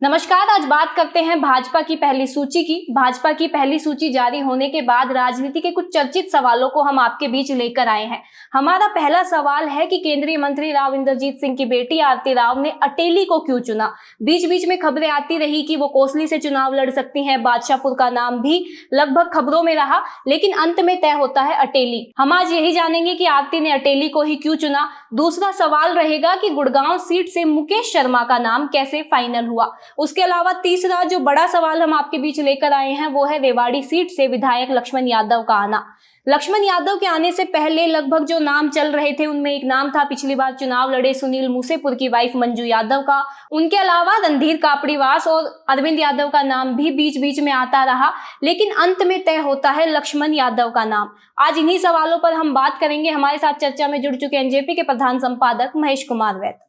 नमस्कार। आज बात करते हैं भाजपा की पहली सूची की। भाजपा की पहली सूची जारी होने के बाद राजनीति के कुछ चर्चित सवालों को हम आपके बीच लेकर आए हैं। हमारा पहला सवाल है कि केंद्रीय मंत्री राव इंद्रजीत सिंह की बेटी आरती राव ने अटेली को क्यों चुना। बीच बीच में खबरें आती रही कि वो कोसली से चुनाव लड़ सकती हैं। बादशाहपुर का नाम भी लगभग खबरों में रहा, लेकिन अंत में तय होता है अटेली। हम आज यही जानेंगे कि आरती ने अटेली को ही क्यों चुना। दूसरा सवाल रहेगा कि गुड़गांव सीट से मुकेश शर्मा का नाम कैसे फाइनल हुआ। उसके अलावा तीसरा जो बड़ा सवाल हम आपके बीच लेकर आए हैं वो है रेवाड़ी सीट से विधायक लक्ष्मण यादव का आना। लक्ष्मण यादव के आने से पहले लगभग जो नाम चल रहे थे उनमें एक नाम था पिछली बार चुनाव लड़े सुनील मूसेपुर की वाइफ मंजू यादव का। उनके अलावा रणधीर कापड़ीवास और अरविंद यादव का नाम भी बीच बीच में आता रहा, लेकिन अंत में तय होता है लक्ष्मण यादव का नाम। आज इन्हीं सवालों पर हम बात करेंगे। हमारे साथ चर्चा में जुड़ चुके एनजेपी के प्रधान संपादक महेश कुमार वैद।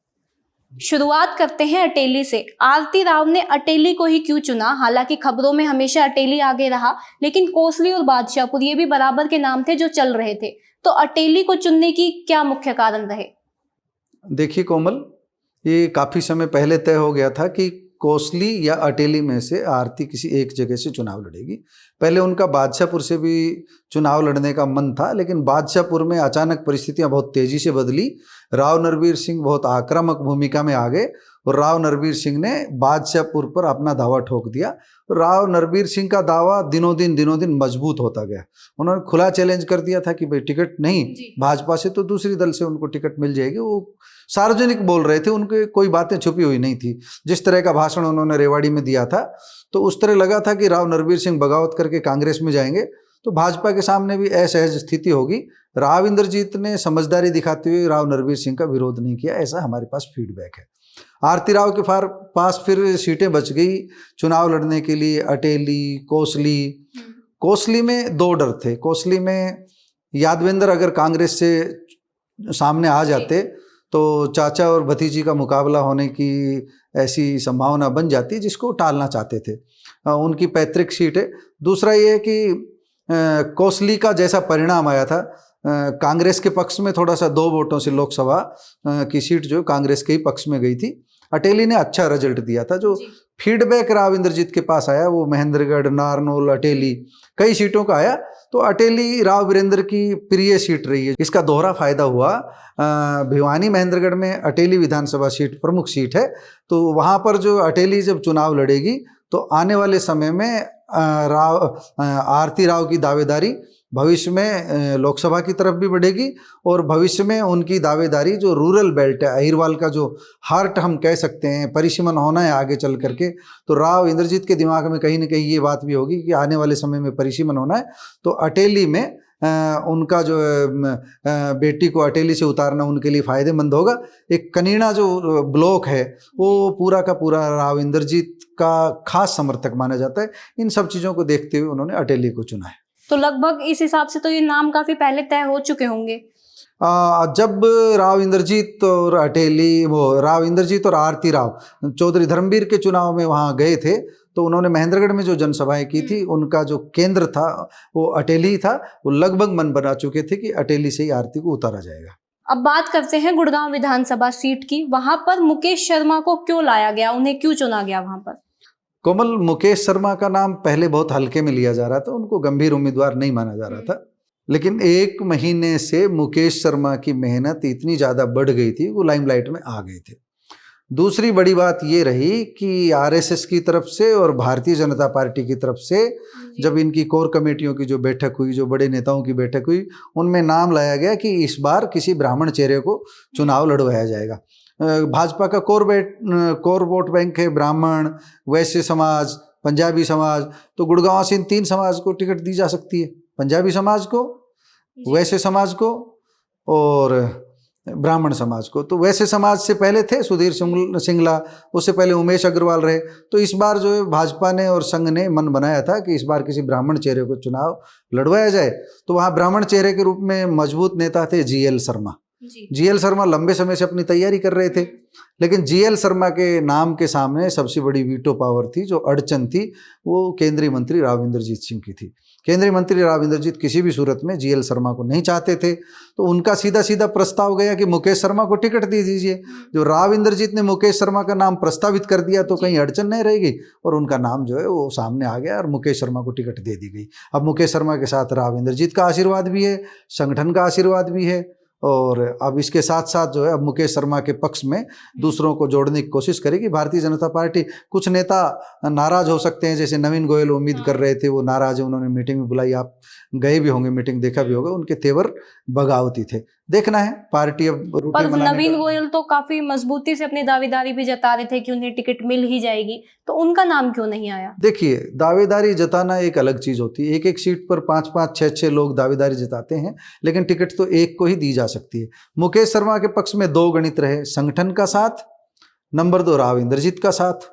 शुरुआत करते हैं अटेली से। आरती राव ने अटेली को ही क्यों चुना? हालांकि खबरों में हमेशा अटेली आगे रहा, लेकिन कोसली और बादशाहपुर ये भी बराबर के नाम थे जो चल रहे थे। तो अटेली को चुनने की क्या मुख्य कारण रहे? देखिए कोमल, ये काफी समय पहले तय हो गया था कि कोसली या अटेली में से आरती किसी एक जगह से चुनाव लड़ेगी। पहले उनका बादशाहपुर से भी चुनाव लड़ने का मन था, लेकिन बादशाहपुर में अचानक परिस्थितियां बहुत तेजी से बदली। राव नरवीर सिंह बहुत आक्रामक भूमिका में आ गए और राव नरवीर सिंह ने बादशाहपुर पर अपना दावा ठोक दिया। राव नरवीर सिंह का दावा दिनों दिन मजबूत होता गया। उन्होंने खुला चैलेंज कर दिया था कि भाई टिकट नहीं भाजपा से तो दूसरी दल से उनको टिकट मिल जाएगी। वो सार्वजनिक बोल रहे थे, उनके कोई बातें छुपी हुई नहीं थी। जिस तरह का भाषण उन्होंने रेवाड़ी में दिया था तो उस तरह लगा था कि राव नरवीर सिंह बगावत करके कांग्रेस में जाएंगे तो भाजपा के सामने भी असहज स्थिति होगी। राव इंद्रजीत ने समझदारी दिखाते हुए राव नरवीर सिंह का विरोध नहीं किया, ऐसा हमारे पास फीडबैक है। आरती राव के पास फिर सीटें बच गई चुनाव लड़ने के लिए, अटेली, कोसली। कोसली में दो डर थे। कोसली में यादवेंद्र अगर कांग्रेस से सामने आ जाते तो चाचा और भतीजी का मुकाबला होने की ऐसी संभावना बन जाती, जिसको टालना चाहते थे। उनकी पैतृक सीट है। दूसरा ये है कि कोसली का जैसा परिणाम आया था, कांग्रेस के पक्ष में थोड़ा सा 2 वोटों से लोकसभा की सीट जो कांग्रेस के ही पक्ष में गई थी। अटेली ने अच्छा रिजल्ट दिया था। जो फीडबैक राव इंद्रजीत के पास आया वो महेंद्रगढ़, नारनौल, अटेली कई सीटों का आया। तो अटेली राव वीरेंद्र की प्रिय सीट रही है। इसका दोहरा फायदा हुआ। भिवानी महेंद्रगढ़ में अटेली विधानसभा सीट प्रमुख सीट है, तो वहाँ पर जो अटेली जब चुनाव लड़ेगी तो आने वाले समय में आरती राव की दावेदारी भविष्य में लोकसभा की तरफ भी बढ़ेगी और भविष्य में उनकी दावेदारी जो रूरल बेल्ट है, अहिरवाल का जो हार्ट हम कह सकते हैं, परिसीमन होना है आगे चल करके, तो राव इंद्रजीत के दिमाग में कहीं ना कहीं ये बात भी होगी कि आने वाले समय में परिसीमन होना है। तो अटेली में उनका जो बेटी को अटेली से उतारना उनके लिए फ़ायदेमंद होगा। एक कनीना जो ब्लॉक है वो पूरा का पूरा राव इंद्रजीत का खास समर्थक माना जाता है। इन सब चीज़ों को देखते हुए उन्होंने अटेली को चुना है। तो लगभग इस हिसाब से तो ये नाम काफी पहले तय हो चुके होंगे। जब राव इंद्रजीत और अटेली, वो राव इंद्रजीत और आरती राव चौधरी धर्मवीर के चुनाव में वहाँ गए थे तो उन्होंने महेंद्रगढ़ में जो जनसभाएं की थी उनका जो केंद्र था वो अटेली था। वो लगभग मन बना चुके थे कि अटेली से ही आरती को उतारा जाएगा। अब बात करते हैं गुड़गांव विधानसभा सीट की। वहां पर मुकेश शर्मा को क्यों लाया गया, उन्हें क्यों चुना गया वहां पर? कोमल, मुकेश शर्मा का नाम पहले बहुत हल्के में लिया जा रहा था, उनको गंभीर उम्मीदवार नहीं माना जा रहा था। लेकिन 1 महीने से मुकेश शर्मा की मेहनत इतनी ज़्यादा बढ़ गई थी, वो लाइमलाइट में आ गए थे। दूसरी बड़ी बात ये रही कि आरएसएस की तरफ से और भारतीय जनता पार्टी की तरफ से जब इनकी कोर कमेटियों की जो बैठक हुई, जो बड़े नेताओं की बैठक हुई, उनमें नाम लाया गया कि इस बार किसी ब्राह्मण चेहरे को चुनाव लड़वाया जाएगा। भाजपा का कोर वोट बैंक है ब्राह्मण, वैश्य समाज, पंजाबी समाज। तो गुड़गांव से इन 3 समाज को टिकट दी जा सकती है, पंजाबी समाज को, वैश्य समाज को और ब्राह्मण समाज को। तो वैश्य समाज से पहले थे सुधीर सिंगला, उससे पहले उमेश अग्रवाल रहे। तो इस बार जो है भाजपा ने और संघ ने मन बनाया था कि इस बार किसी ब्राह्मण चेहरे को चुनाव लड़वाया जाए। तो वहाँ ब्राह्मण चेहरे के रूप में मजबूत नेता थे जीएल शर्मा। जीएल शर्मा लंबे समय से अपनी तैयारी कर रहे थे, लेकिन जीएल शर्मा के नाम के सामने सबसे बड़ी वीटो पावर थी, जो अड़चन थी, वो केंद्रीय मंत्री राव इंद्रजीत सिंह की थी। केंद्रीय मंत्री राव इंद्रजीत किसी भी सूरत में जीएल शर्मा को नहीं चाहते थे, तो उनका सीधा सीधा प्रस्ताव गया कि मुकेश शर्मा को टिकट दे दीजिए। जो राव इंद्रजीत ने मुकेश शर्मा का नाम प्रस्तावित कर दिया तो कहीं अड़चन नहीं रहेगी, और उनका नाम जो है वो सामने आ गया और मुकेश शर्मा को टिकट दे दी गई। अब मुकेश शर्मा के साथ राव इंद्रजीत का आशीर्वाद भी है, संगठन का आशीर्वाद भी है, और अब इसके साथ साथ जो है अब मुकेश शर्मा के पक्ष में दूसरों को जोड़ने की कोशिश करेगी भारतीय जनता पार्टी। कुछ नेता नाराज हो सकते हैं, जैसे नवीन गोयल उम्मीद कर रहे थे, वो नाराज है, उन्होंने मीटिंग में बुलाई, आप गए भी होंगे, मीटिंग देखा भी होगा, उनके तेवर बगावती थे। देखना है पार्टी अब रूटीन पर बनाने नवीन का। गोयल तो काफी मजबूती से अपनी दावेदारी भी जता रहे थे कि उन्हें टिकट मिल ही जाएगी, तो उनका नाम क्यों नहीं आया? देखिए, दावेदारी जताना एक अलग चीज होती है। एक एक सीट पर 5-5, 6-6 लोग दावेदारी जताते हैं, लेकिन टिकट तो एक को ही दी जा सकती है। मुकेश शर्मा के पक्ष में 2 गणित रहे, संगठन का साथ, नंबर 2 राव इंद्रजीत का साथ।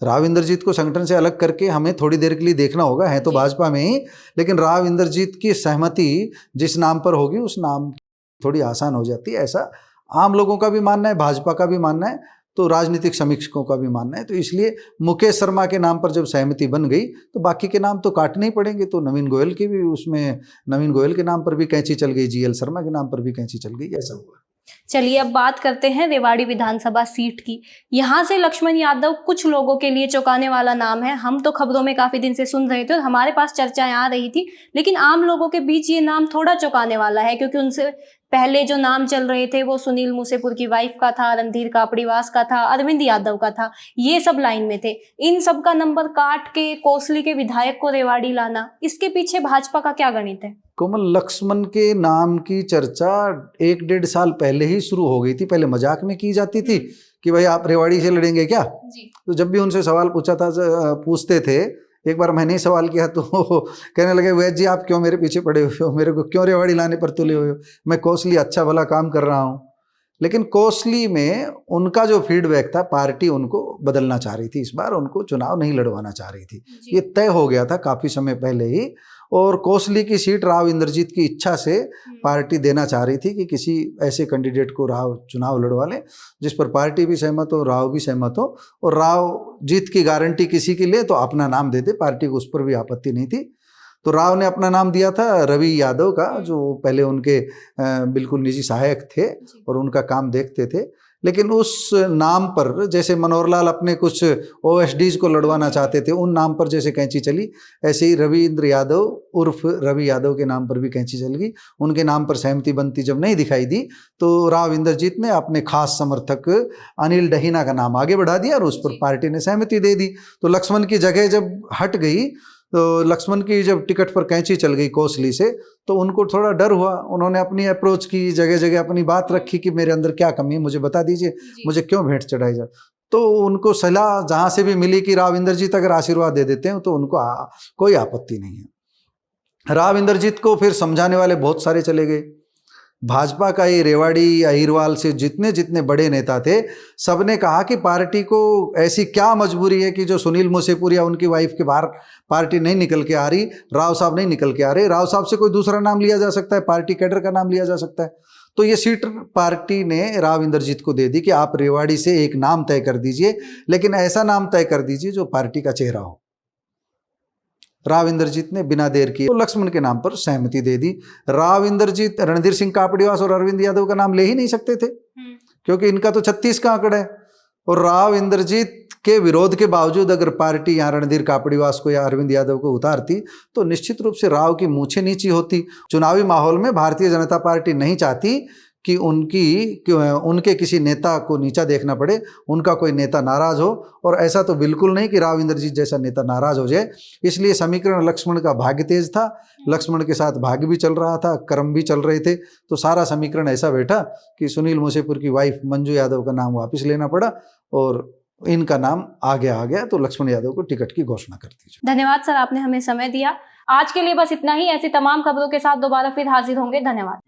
राव इंद्रजीत को संगठन से अलग करके हमें थोड़ी देर के लिए देखना होगा, है तो भाजपा में ही, लेकिन राव इंद्रजीत की सहमति जिस नाम पर होगी उस नाम थोड़ी आसान हो जाती है, ऐसा आम लोगों का भी मानना है, भाजपा का भी मानना है, तो राजनीतिक समीक्षकों का भी मानना है। तो इसलिए मुकेश शर्मा के नाम पर जब सहमति बन गई तो बाकी के नाम तो काटने ही पड़ेंगे। तो नवीन गोयल की भी उसमें, नवीन गोयल के नाम पर भी कैंची चल गई, जीएल शर्मा के नाम पर भी कैंची चल गई, ऐसा हुआ। चलिए अब बात करते हैं रेवाड़ी विधानसभा सीट की। यहाँ से लक्ष्मण यादव कुछ लोगों के लिए चौंकाने वाला नाम है। हम तो खबरों में काफी दिन से सुन रहे थे और हमारे पास चर्चाएं आ रही थी, लेकिन आम लोगों के बीच ये नाम थोड़ा चौंकाने वाला है, क्योंकि उनसे पहले जो नाम चल रहे थे वो सुनील मूसेपुर की वाइफ का था, रणधीर कापड़ीवास का था, अरविंद यादव का था, ये सब लाइन में थे। इन सब का नंबर काट के कोसली के विधायक को रेवाड़ी लाना, इसके पीछे भाजपा का क्या गणित है? कोमल, लक्ष्मण के नाम की चर्चा 1-1.5 साल पहले ही शुरू हो गई थी। पहले मजाक में की जाती थी कि भाई आप रेवाड़ी से लड़ेंगे क्या जी? तो जब भी उनसे सवाल पूछते थे, एक बार मैंने ही सवाल किया तो कहने लगे, वैद्य जी आप क्यों मेरे पीछे पड़े हुए हो, मेरे को क्यों रेवाड़ी लाने पर तुले हुए हो, मैं कोसली अच्छा भला काम कर रहा हूँ। लेकिन कोसली में उनका जो फीडबैक था, पार्टी उनको बदलना चाह रही थी, इस बार उनको चुनाव नहीं लड़वाना चाह रही थी, ये तय हो गया था काफ़ी समय पहले ही। और कोसली की सीट राव इंद्रजीत की इच्छा से पार्टी देना चाह रही थी कि किसी ऐसे कैंडिडेट को राव चुनाव लड़वा लें जिस पर पार्टी भी सहमत हो, राव भी सहमत हो, और राव जीत की गारंटी किसी की ले तो अपना नाम दे दे, पार्टी को उस पर भी आपत्ति नहीं थी। तो राव ने अपना नाम दिया था रवि यादव का, जो पहले उनके बिल्कुल निजी सहायक थे और उनका काम देखते थे। लेकिन उस नाम पर, जैसे मनोहर लाल अपने कुछ OSDs को लड़वाना चाहते थे, उन नाम पर जैसे कैंची चली, ऐसे ही रविंद्र यादव उर्फ रवि यादव के नाम पर भी कैंची चल गई। उनके नाम पर सहमति बनती जब नहीं दिखाई दी तो राव इंद्रजीत ने अपने खास समर्थक अनिल डहीना का नाम आगे बढ़ा दिया और उस पर पार्टी ने सहमति दे दी। तो लक्ष्मण की जगह जब हट गई, तो लक्ष्मण की जब टिकट पर कैंची चल गई कोसली से, तो उनको थोड़ा डर हुआ। उन्होंने अपनी अप्रोच की, जगह जगह अपनी बात रखी कि मेरे अंदर क्या कमी है, मुझे बता दीजिए, मुझे क्यों भेंट चढ़ाई जाए। तो उनको सलाह जहाँ से भी मिली कि राव इंद्रजीत अगर आशीर्वाद दे देते हैं तो उनको कोई आपत्ति नहीं है। राव इंद्रजीत को फिर समझाने वाले बहुत सारे चले गए। भाजपा का ये रेवाड़ी अहिरवाल से जितने जितने बड़े नेता थे, सबने कहा कि पार्टी को ऐसी क्या मजबूरी है कि जो सुनील मूसेपुर या उनकी वाइफ के बाहर पार्टी नहीं निकल के आ रही, राव साहब नहीं निकल के आ रहे, राव साहब से कोई दूसरा नाम लिया जा सकता है, पार्टी कैडर का नाम लिया जा सकता है। तो ये सीट पार्टी ने राव इंद्रजीत को दे दी कि आप रेवाड़ी से एक नाम तय कर दीजिए, लेकिन ऐसा नाम तय कर दीजिए जो पार्टी का चेहरा हो। राव इंद्रजीत ने बिना देर किए तो लक्ष्मण के नाम पर सहमति दे दी। राव इंद्रजीत रणधीर सिंह कापड़ीवास और अरविंद यादव का नाम ले ही नहीं सकते थे, क्योंकि इनका तो 36 का आंकड़ा है। और राव इंद्रजीत के विरोध के बावजूद अगर पार्टी यहाँ रणधीर कापड़ीवास को या अरविंद यादव को उतारती तो निश्चित रूप से राव की मूछें नीची होती। चुनावी माहौल में भारतीय जनता पार्टी नहीं चाहती कि उनके किसी नेता को नीचा देखना पड़े, उनका कोई नेता नाराज हो, और ऐसा तो बिल्कुल नहीं कि राव इंद्रजीत जैसा नेता नाराज हो जाए। इसलिए समीकरण लक्ष्मण का भाग्य तेज था, लक्ष्मण के साथ भाग्य भी चल रहा था, कर्म भी चल रहे थे, तो सारा समीकरण ऐसा बैठा कि सुनील मूसेपुर की वाइफ मंजू यादव का नाम वापस लेना पड़ा और इनका नाम आगे आ गया, तो लक्ष्मण यादव को टिकट की घोषणा कर दी। धन्यवाद सर, आपने हमें समय दिया। आज के लिए बस इतना ही। ऐसी तमाम खबरों के साथ दोबारा फिर हाजिर होंगे। धन्यवाद।